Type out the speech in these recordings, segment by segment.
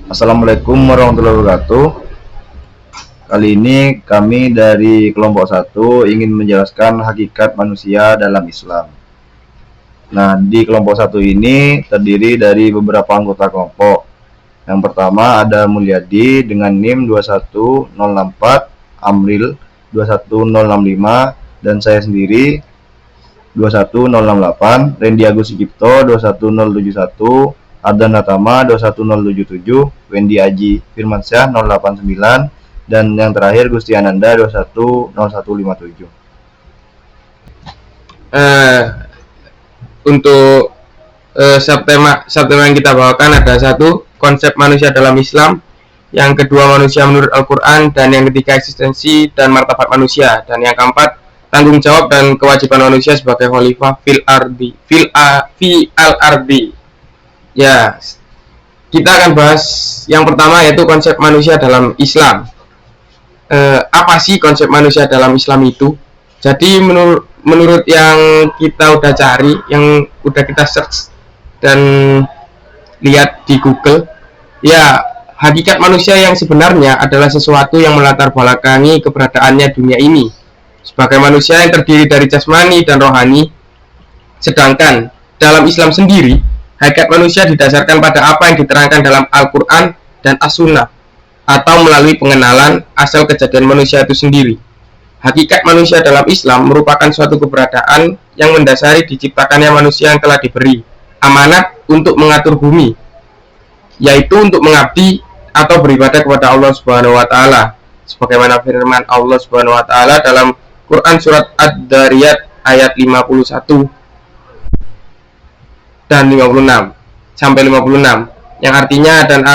Assalamualaikum warahmatullahi wabarakatuh. Kali ini kami dari kelompok 1 ingin menjelaskan hakikat manusia dalam Islam. Nah, di kelompok 1 ini terdiri dari beberapa anggota kelompok. Yang pertama ada Mulyadi dengan NIM 21064, Amril 21065, dan saya sendiri 21068, Randy Agus Cipto 21071, Ardan Natama 21077, Wendy Aji Firmansyah 089, dan yang terakhir Gusti Ananda 210157. Untuk subtema yang kita bawakan ada satu, konsep manusia dalam Islam, yang kedua manusia menurut Al-Quran, dan yang ketiga eksistensi dan martabat manusia, dan yang keempat tanggung jawab dan kewajiban manusia sebagai khalifah fil ardi. Ya, kita akan bahas yang pertama yaitu konsep manusia dalam Islam. Apa sih konsep manusia dalam Islam itu? Jadi menurut yang kita udah cari, yang udah kita search dan lihat di Google, ya hakikat manusia yang sebenarnya adalah sesuatu yang melatar belakangi keberadaannya dunia ini sebagai manusia yang terdiri dari jasmani dan rohani. Sedangkan dalam Islam sendiri, hakikat manusia didasarkan pada apa yang diterangkan dalam Al-Quran dan As-Sunnah, atau melalui pengenalan asal kejadian manusia itu sendiri. Hakikat manusia dalam Islam merupakan suatu keberadaan yang mendasari diciptakannya manusia yang telah diberi amanat untuk mengatur bumi, yaitu untuk mengabdi atau beribadah kepada Allah Subhanahu wa taala. Sebagaimana firman Allah Subhanahu wa taala dalam Quran surat Ad-Dariyat ayat 51 dan 56 sampai 56, yang artinya dan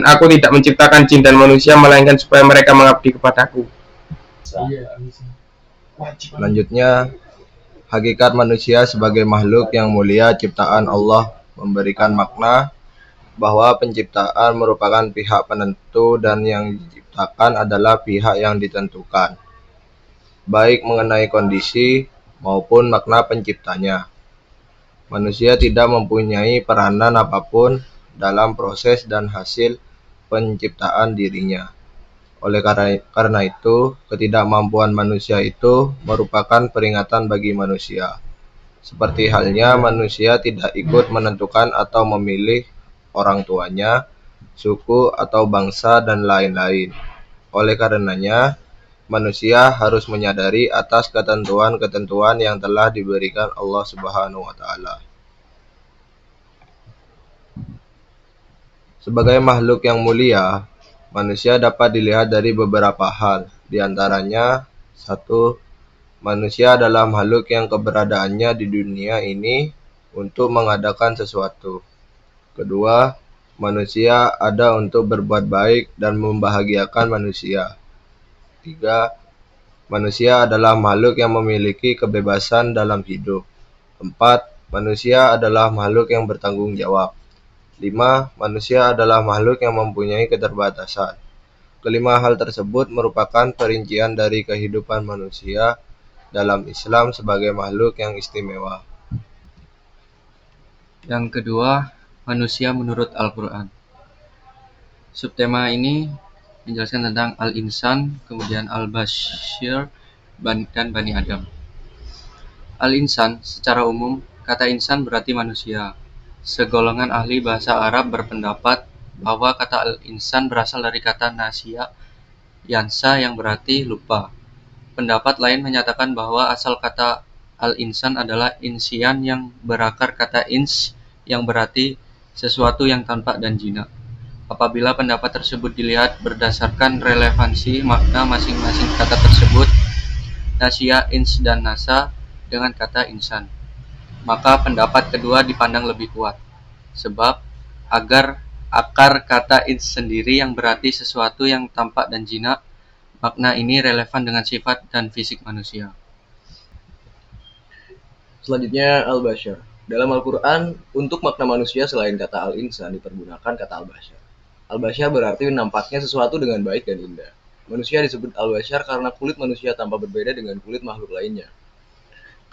aku tidak menciptakan jin dan manusia melainkan supaya mereka mengabdi kepadaku. Selanjutnya, hakikat manusia sebagai makhluk yang mulia ciptaan Allah memberikan makna bahwa penciptaan merupakan pihak penentu dan yang diciptakan adalah pihak yang ditentukan, baik mengenai kondisi maupun makna penciptanya. Manusia tidak mempunyai peranan apapun dalam proses dan hasil penciptaan dirinya. Oleh karena itu, ketidakmampuan manusia itu merupakan peringatan bagi manusia. Seperti halnya manusia tidak ikut menentukan atau memilih orang tuanya, suku atau bangsa, dan lain-lain. Oleh karenanya, manusia harus menyadari atas ketentuan-ketentuan yang telah diberikan Allah Subhanahu wa taala. Sebagai makhluk yang mulia, manusia dapat dilihat dari beberapa hal, di antaranya 1. Manusia adalah makhluk yang keberadaannya di dunia ini untuk mengadakan sesuatu. Kedua, manusia ada untuk berbuat baik dan membahagiakan manusia. 3. Manusia adalah makhluk yang memiliki kebebasan dalam hidup. 4. Manusia adalah makhluk yang bertanggung jawab. 5. Manusia adalah makhluk yang mempunyai keterbatasan. Kelima hal tersebut merupakan perincian dari kehidupan manusia dalam Islam sebagai makhluk yang istimewa. Yang kedua, manusia menurut Al-Quran. Subtema ini menjelaskan tentang Al-Insan, kemudian Al-Bashir, dan Bani Adam. Al-Insan, secara umum, kata insan berarti manusia. Segolongan ahli bahasa Arab berpendapat bahwa kata al-insan berasal dari kata nasiya, yansa yang berarti lupa. Pendapat lain menyatakan bahwa asal kata al-insan adalah insian yang berakar kata ins yang berarti sesuatu yang tampak dan jinak. Apabila pendapat tersebut dilihat berdasarkan relevansi makna masing-masing kata tersebut, nasiya, ins, dan nasa dengan kata insan, maka pendapat kedua dipandang lebih kuat, sebab akar kata ins sendiri yang berarti sesuatu yang tampak dan jinak, makna ini relevan dengan sifat dan fisik manusia. Selanjutnya Al-Bashar. Dalam Al-Quran, untuk makna manusia selain kata Al-Insan dipergunakan kata Al-Bashar. Al-Bashar berarti nampaknya sesuatu dengan baik dan indah. Manusia disebut Al-Bashar karena kulit manusia tampak berbeda dengan kulit makhluk lainnya.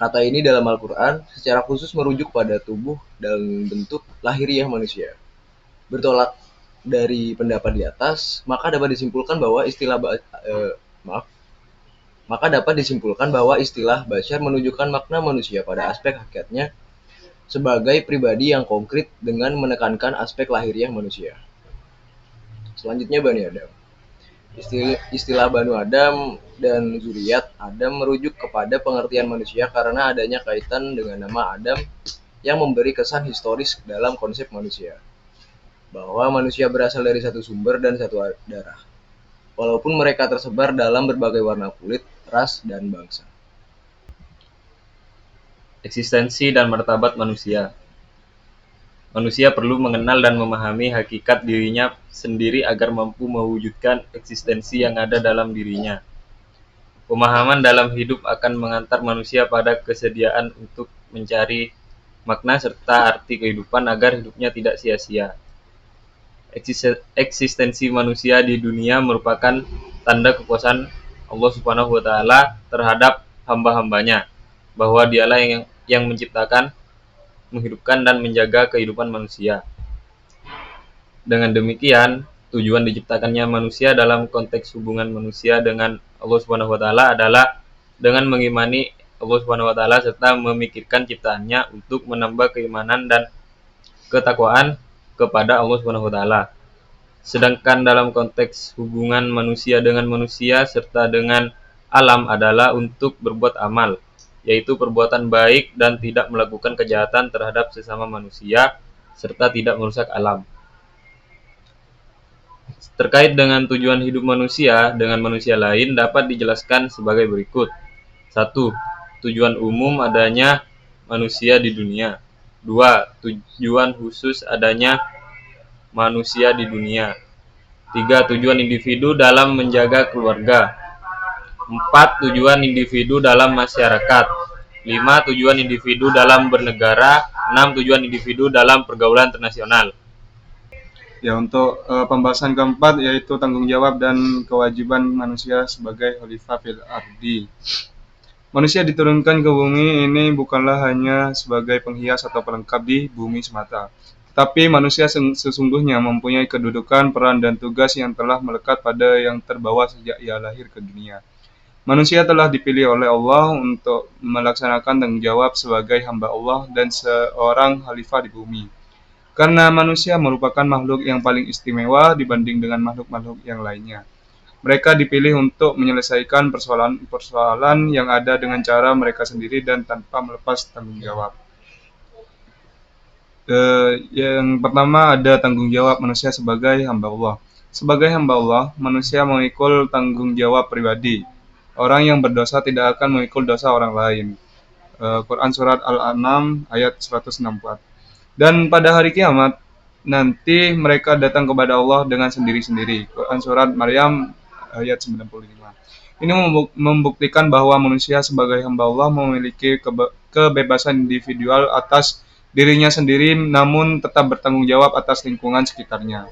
Kata ini dalam Al-Quran secara khusus merujuk pada tubuh dalam bentuk lahiriah manusia. Bertolak dari pendapat di atas, maka dapat disimpulkan bahwa istilah basyar menunjukkan makna manusia pada aspek hakikatnya sebagai pribadi yang konkret dengan menekankan aspek lahiriah manusia. Selanjutnya Bani Adam. Istilah Banu Adam dan zuriat Adam merujuk kepada pengertian manusia karena adanya kaitan dengan nama Adam yang memberi kesan historis dalam konsep manusia. Bahwa manusia berasal dari satu sumber dan satu darah. Walaupun mereka tersebar dalam berbagai warna kulit, ras, dan bangsa. Eksistensi dan martabat manusia. Manusia perlu mengenal dan memahami hakikat dirinya sendiri agar mampu mewujudkan eksistensi yang ada dalam dirinya. Pemahaman dalam hidup akan mengantar manusia pada kesediaan untuk mencari makna serta arti kehidupan agar hidupnya tidak sia-sia. Eksistensi manusia di dunia merupakan tanda kepuasan Allah Subhanahu wa taala terhadap hamba-hambanya, bahwa Dialah yang menciptakan, menghidupkan dan menjaga kehidupan manusia. Dengan demikian, tujuan diciptakannya manusia dalam konteks hubungan manusia dengan Allah Subhanahu wa taala adalah dengan mengimani Allah Subhanahu wa taala serta memikirkan ciptaannya untuk menambah keimanan dan ketakwaan kepada Allah Subhanahu wa taala. Sedangkan dalam konteks hubungan manusia dengan manusia serta dengan alam adalah untuk berbuat amal, yaitu perbuatan baik dan tidak melakukan kejahatan terhadap sesama manusia, serta tidak merusak alam. Terkait dengan tujuan hidup manusia dengan manusia lain dapat dijelaskan sebagai berikut. 1. Tujuan umum adanya manusia di dunia. 2. Tujuan khusus adanya manusia di dunia. 3. Tujuan individu dalam menjaga keluarga. 4. Tujuan individu dalam masyarakat. 5. Tujuan individu dalam bernegara. 6. Tujuan individu dalam pergaulan internasional. Ya, untuk pembahasan keempat yaitu tanggung jawab dan kewajiban manusia sebagai khalifah fil ardi. Manusia diturunkan ke bumi ini bukanlah hanya sebagai penghias atau pelengkap di bumi semata. Tapi manusia sesungguhnya mempunyai kedudukan, peran, dan tugas yang telah melekat pada yang terbawa sejak ia lahir ke dunia. Manusia telah dipilih oleh Allah untuk melaksanakan tanggung jawab sebagai hamba Allah dan seorang khalifah di bumi. Karena manusia merupakan makhluk yang paling istimewa dibanding dengan makhluk-makhluk yang lainnya. Mereka dipilih untuk menyelesaikan persoalan-persoalan yang ada dengan cara mereka sendiri dan tanpa melepas tanggung jawab. Yang pertama ada tanggung jawab manusia sebagai hamba Allah. Sebagai hamba Allah, manusia memikul tanggung jawab pribadi. Orang yang berdosa tidak akan memikul dosa orang lain. Quran Surat Al-An'am ayat 164. Dan pada hari kiamat, nanti mereka datang kepada Allah dengan sendiri-sendiri. Quran Surat Maryam ayat 95. Ini membuktikan bahwa manusia sebagai hamba Allah memiliki kebebasan individual atas dirinya sendiri namun tetap bertanggung jawab atas lingkungan sekitarnya.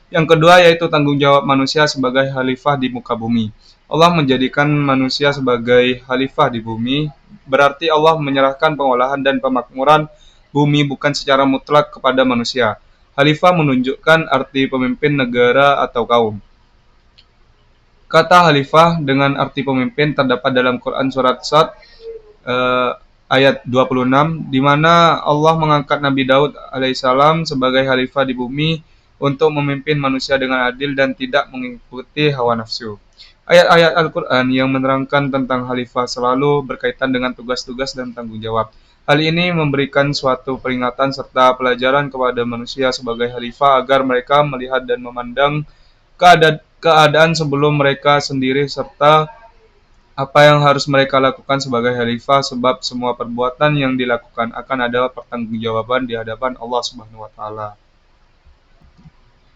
Yang kedua yaitu tanggung jawab manusia sebagai khalifah di muka bumi. Allah menjadikan manusia sebagai khalifah di bumi, berarti Allah menyerahkan pengolahan dan pemakmuran bumi bukan secara mutlak kepada manusia. Khalifah menunjukkan arti pemimpin negara atau kaum. Kata khalifah dengan arti pemimpin terdapat dalam Quran Surat Sad ayat 26, di mana Allah mengangkat Nabi Daud alaihissalam sebagai khalifah di bumi untuk memimpin manusia dengan adil dan tidak mengikuti hawa nafsu. Ayat-ayat Al-Quran yang menerangkan tentang khalifah selalu berkaitan dengan tugas-tugas dan tanggung jawab. Hal ini memberikan suatu peringatan serta pelajaran kepada manusia sebagai khalifah agar mereka melihat dan memandang keadaan sebelum mereka sendiri serta apa yang harus mereka lakukan sebagai khalifah, sebab semua perbuatan yang dilakukan akan ada pertanggungjawaban di hadapan Allah Subhanahu wa taala.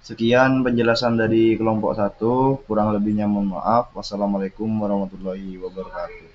Sekian penjelasan dari kelompok 1, kurang lebihnya mohon maaf. Wassalamualaikum warahmatullahi wabarakatuh.